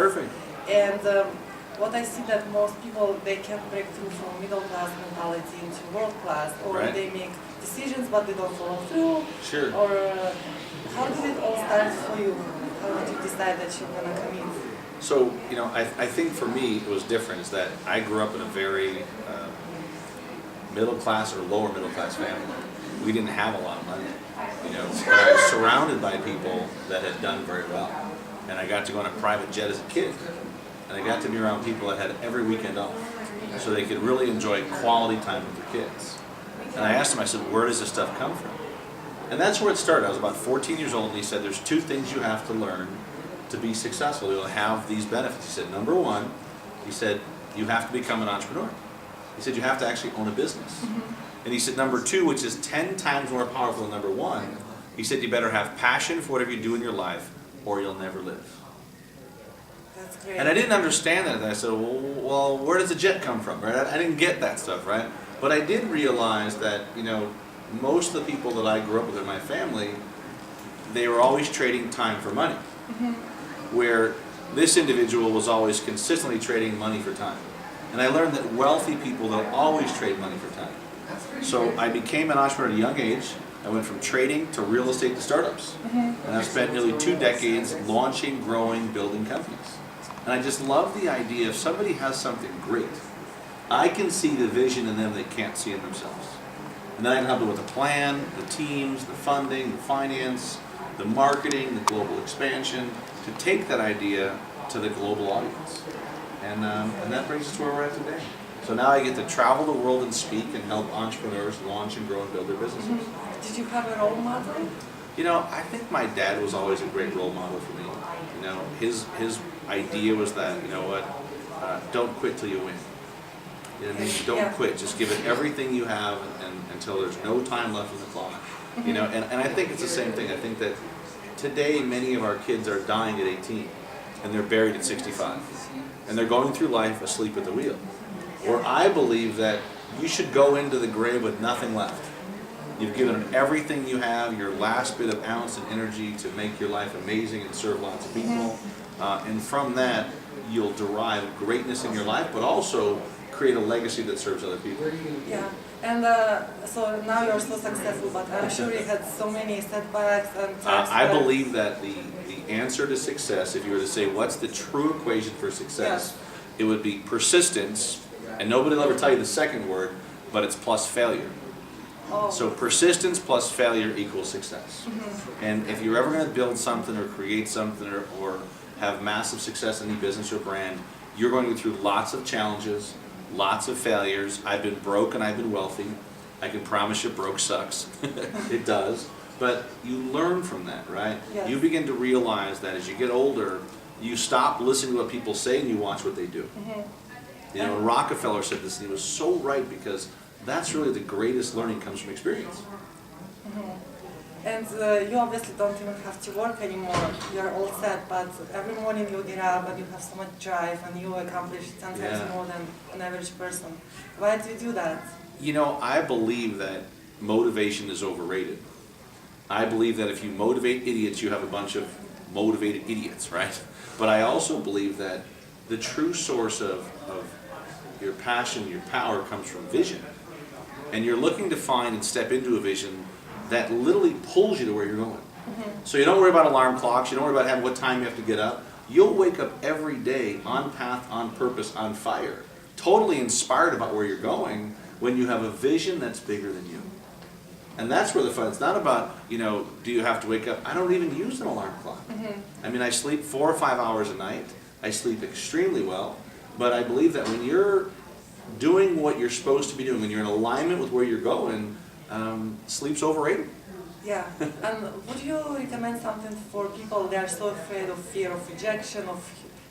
Perfect. And what I see that most people, they can break through from middle class mentality into world class, or Right. they make decisions but they don't follow through. Sure. Or how did it all start for you? How did you decide that you're gonna commit? So, you know, I think for me it was different, is that I grew up in a very middle class or lower middle class family. We didn't have a lot of money, you know, but I was surrounded by people that had done very well. And I got to go on a private jet as a kid. And I got to be around people that had every weekend off, so they could really enjoy quality time with their kids. And I asked him, I said, where does this stuff come from? And that's where it started. I was about 14 years old, and he said, there's two things you have to learn to be successful. You'll have these benefits. He said, number one, he said, you have to become an entrepreneur. He said, you have to actually own a business. And he said, number two, which is 10 times more powerful than number one, he said, you better have passion for whatever you do in your life, or you'll never live. That's great. And I didn't understand that. And I said, well, where does the jet come from? Right? I didn't get that stuff, right? But I did realize that, you know, most of the people that I grew up with in my family, they were always trading time for money. Where this individual was always consistently trading money for time. And I learned that wealthy people don't always trade money for time. So I became an entrepreneur at a young age. I went from trading to real estate to startups. And I've spent nearly 2 decades launching, growing, building companies. And I just love the idea, if somebody has something great, I can see the vision in them they can't see in themselves. And then I can help them with the plan, the teams, the funding, the finance, the marketing, the global expansion, to take that idea to the global audience. And that brings us to where we're at today. So now I get to travel the world and speak and help entrepreneurs launch and grow and build their businesses. Did you have a role model? You know, I think my dad was always a great role model for me. You know, his idea was that, you know what, don't quit till you win. You know what I mean? Don't quit. Just give it everything you have until there's no time left in the clock. You know, and I think it's the same thing. I think that today many of our kids are dying at 18 and they're buried at 65. And they're going through life asleep at the wheel. Where I believe that you should go into the grave with nothing left. You've given it everything you have, your last bit of ounce and energy to make your life amazing and serve lots of people. And from that, you'll derive greatness in your life, but also create a legacy that serves other people. Yeah, and so now you're so successful, but I'm sure you had so many setbacks and times. I believe that the answer to success, if you were to say what's the true equation for success, it would be persistence, and nobody will ever tell you the second word, but it's plus failure. Oh. So persistence plus failure equals success. And if you're ever going to build something or create something or have massive success in any business or brand, you're going to go through lots of challenges, lots of failures. I've been broke and I've been wealthy. I can promise you broke sucks. It does. But you learn from that, right? Yes. You begin to realize that as you get older, you stop listening to what people say and you watch what they do. You know, Rockefeller said this, and he was so right, because that's really the greatest learning comes from experience. And you obviously don't even have to work anymore. You're all set, but every morning you get up and you have so much drive and you accomplish 10 times more than an average person. Why do you do that? You know, I believe that motivation is overrated. I believe that if you motivate idiots, you have a bunch of motivated idiots, right? But I also believe that the true source of your passion, your power, comes from vision. And you're looking to find and step into a vision that literally pulls you to where you're going. So you don't worry about alarm clocks, you don't worry about what time you have to get up. You'll wake up every day on path, on purpose, on fire, totally inspired about where you're going when you have a vision that's bigger than you. And that's where the fun, it's not about, you know, do you have to wake up? I don't even use an alarm clock. I mean, I sleep 4 or 5 hours a night. I sleep extremely well. But I believe that when you're doing what you're supposed to be doing, when you're in alignment with where you're going, sleep's overrated. Yeah, and would you recommend something for people that are so afraid of fear of rejection, of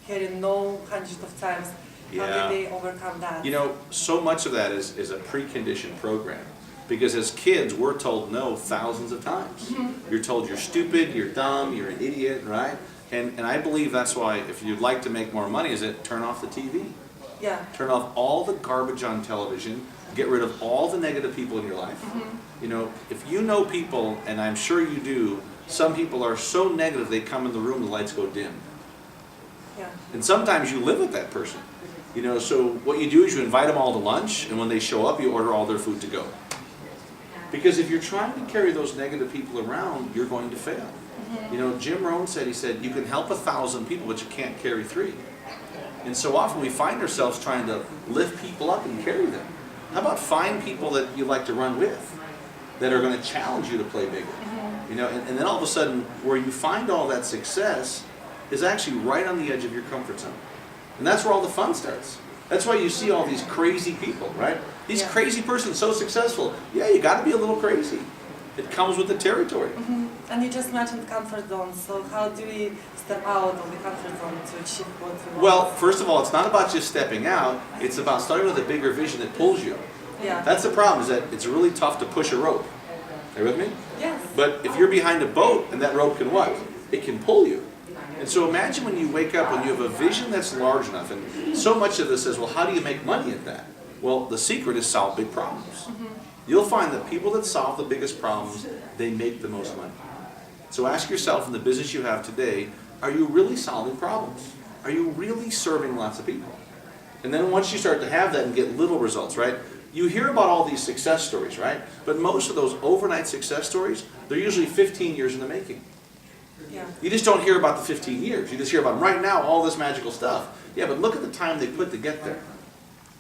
hearing no hundreds of times? How do they overcome that? You know, so much of that is a preconditioned program. Because as kids, we're told no thousands of times. You're told you're stupid, you're dumb, you're an idiot, right? And I believe that's why, if you'd like to make more money, is it turn off the TV. Yeah. Turn off all the garbage on television. Get rid of all the negative people in your life. You know, if you know people, and I'm sure you do, some people are so negative they come in the room, the lights go dim. Yeah. And sometimes you live with that person. You know, so what you do is you invite them all to lunch, and when they show up, you order all their food to go. Because if you're trying to carry those negative people around, you're going to fail. You know, Jim Rohn said, he said, you can help 1,000 people, but you can't carry 3. And so often we find ourselves trying to lift people up and carry them. How about find people that you like to run with, that are going to challenge you to play bigger? You know, and then all of a sudden, where you find all that success is actually right on the edge of your comfort zone. And that's where all the fun starts. That's why you see all these crazy people, right? These crazy persons so successful. Yeah, you got to be a little crazy. It comes with the territory. And you just mentioned comfort zone. So how do we step out of the comfort zone to achieve what we want? Well, first of all, it's not about just stepping out. It's about starting with a bigger vision that pulls you. Yeah. That's the problem, is that it's really tough to push a rope. Are you with me? Yes. But if you're behind a boat and that rope can what? It can pull you. And so imagine when you wake up, when you have a vision that's large enough, and so much of this says, well, how do you make money at that? Well, the secret is solve big problems. You'll find that people that solve the biggest problems, they make the most money. So ask yourself, in the business you have today, are you really solving problems? Are you really serving lots of people? And then once you start to have that and get little results, right? You hear about all these success stories, right? But most of those overnight success stories, they're usually 15 years in the making. Yeah. You just don't hear about the 15 years. You just hear about right now all this magical stuff. Yeah, but look at the time they put to get there.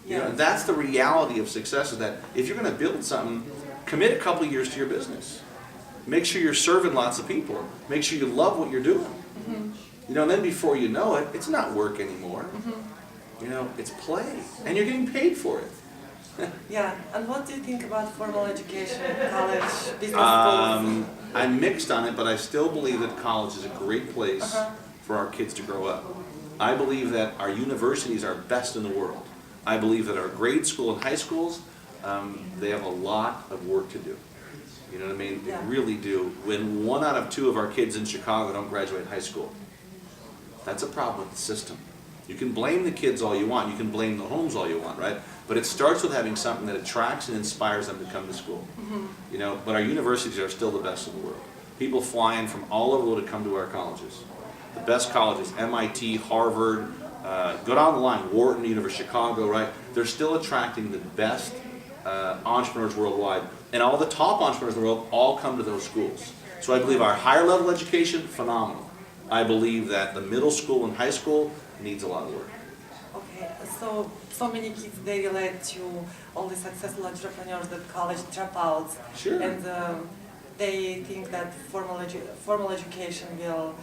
You know, and that's the reality of success, is that if you're going to build something, commit a couple years to your business. Make sure you're serving lots of people. Make sure you love what you're doing. You know, and then before you know it, it's not work anymore. You know, it's play. And you're getting paid for it. Yeah. And what do you think about formal education, college, business schools? I'm mixed on it, but I still believe that college is a great place for our kids to grow up. I believe that our universities are best in the world. I believe that our grade school and high schools, they have a lot of work to do. You know what I mean? Yeah. They really do. When 1 out of 2 of our kids in Chicago don't graduate high school, that's a problem with the system. You can blame the kids all you want. You can blame the homes all you want, right? But it starts with having something that attracts and inspires them to come to school. You know, but our universities are still the best in the world. People fly in from all over the world to come to our colleges. The best colleges, MIT, Harvard, go down the line, Wharton, University of Chicago, right? They're still attracting the best entrepreneurs worldwide. And all the top entrepreneurs in the world all come to those schools. So I believe our higher level education, phenomenal. I believe that the middle school and high school needs a lot of work. Okay, so many kids, they relate to all the successful entrepreneurs, the college dropouts. Sure. And they think that formal education will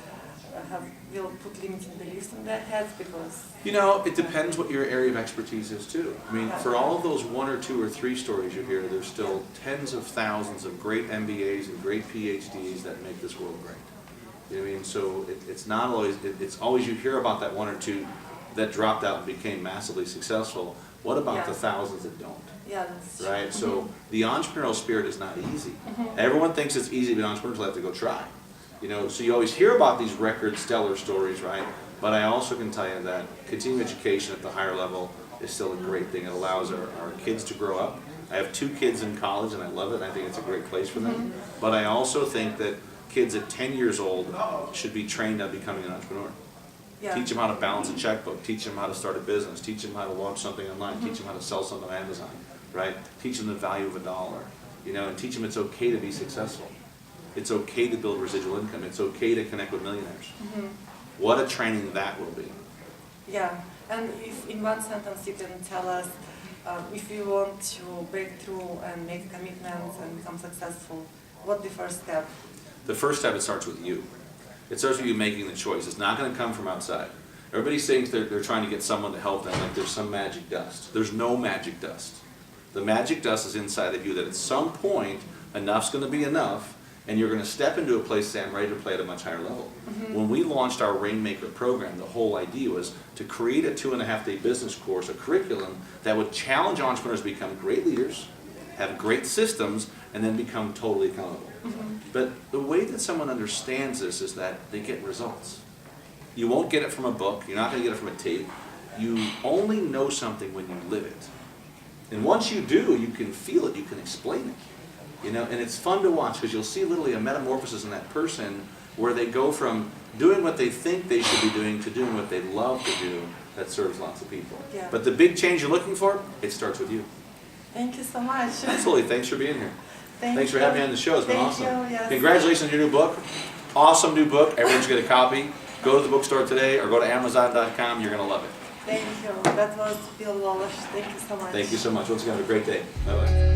put limiting beliefs in their heads because... You know, it depends what your area of expertise is too. I mean, for all of those 1 or 2 or 3 stories you hear, there's still tens of thousands of great MBAs and great PhDs that make this world great. You know what I mean? So it's not always, it's always you hear about that 1 or 2 that dropped out and became massively successful. What about the thousands that don't? Yeah, that's right? So the entrepreneurial spirit is not easy. Everyone thinks it's easy to be an entrepreneur until they have to go try. You know, so you always hear about these record stellar stories, right? But I also can tell you that continuing education at the higher level is still a great thing. It allows our kids to grow up. I have 2 kids in college and I love it and I think it's a great place for them. But I also think that kids at 10 years old should be trained on becoming an entrepreneur. Yeah. Teach them how to balance a checkbook, teach them how to start a business, teach them how to launch something online, teach them how to sell something on Amazon, right? Teach them the value of $1, you know, and teach them it's okay to be successful. It's okay to build residual income. It's okay to connect with millionaires. What a training that will be. Yeah, and if in one sentence you can tell us if you want to break through and make commitments and become successful, what's the first step? The first step, it starts with you. It starts with you making the choice. It's not going to come from outside. Everybody thinks they're trying to get someone to help them like there's some magic dust. There's no magic dust. The magic dust is inside of you that at some point, enough's going to be enough, and you're going to step into a place and say, I'm ready to play at a much higher level. When we launched our Rainmaker program, the whole idea was to create a 2.5-day business course, a curriculum that would challenge entrepreneurs to become great leaders, have great systems, and then become totally accountable. But the way that someone understands this is that they get results. You won't get it from a book. You're not going to get it from a tape. You only know something when you live it. And once you do, you can feel it. You can explain it. You know, and it's fun to watch because you'll see literally a metamorphosis in that person where they go from doing what they think they should be doing to doing what they love to do that serves lots of people. Yeah. But the big change you're looking for, it starts with you. Thank you so much. Absolutely. Thanks for being here. Thanks for you. having me on the show. It's been Thank awesome. you, yes. Congratulations on your new book. Awesome new book. Everyone should get a copy. Go to the bookstore today or go to Amazon.com. You're going to love it. Thank you. That was Bill Walsh. Thank you so much. Thank you so much. Once again, have a great day. Bye-bye.